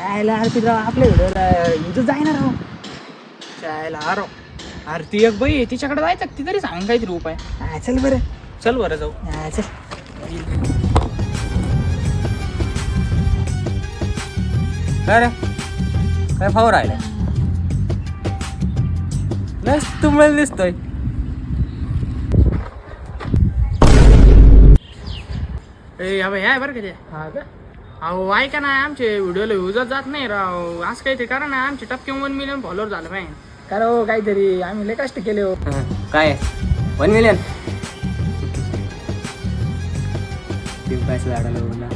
चायला आरती राव आपल्या व्हिडिओला जाईना राव. चायला राव अरे ती एक बाई आहे, तिच्याकडे जायचं ती तरी सांग काहीतरी उपाय. चल बरं चल बरं जाऊ. चल काय रे काय फावर राहिलाय बस तुम्हाला दिसतोय. आहे बरं का ते. हा का अहो ऐका ना आमचे व्हिडिओला व्ह्यूजच जात नाही राव. असं काहीतरी करा ना आमचे टक्के 1 मिलियन फॉलोअर झालं पाहिजे. करा हो काहीतरी आम्ही लय कष्ट केले हो. काय 1 मिलियन पिंपळाच्या झाडाला उगला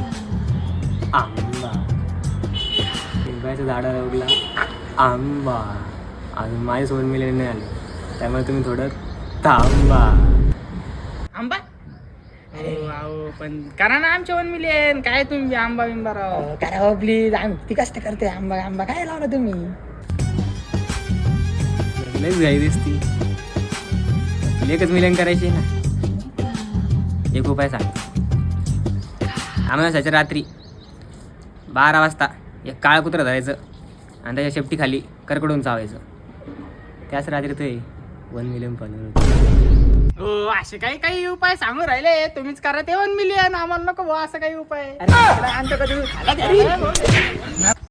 आंबा. पिंपळाच्या झाडाला उगला आंबा. अजून माझेच 1 मिलियन नाही आले त्यामुळे तुम्ही थोडं थांबा. आंबा अहो पण करा ना आमचे 1 मिलियन. काय तुम्ही आंबा बिंबा राव करा हो प्लीज. आम्ही किती कष्ट करते. आंबा आंबा काय लावला तुम्ही. लयच घाई दिसती. 1 मिलियन करायची ना. एक उपाय सांग. अमावास्याच्या रात्री 12 वाजता एक काळं कुत्रं धरायचं आणि त्याच्या शेपटी खाली करकडून चावायचं. त्याच रात्री ते 1 मिलियन फॉलोअर. हो असे काही उपाय सांगू राहिले तुम्हीच करा ते 1 मिलियन. आम्हाला नको भाऊ असं काही उपाय. आमचं कधी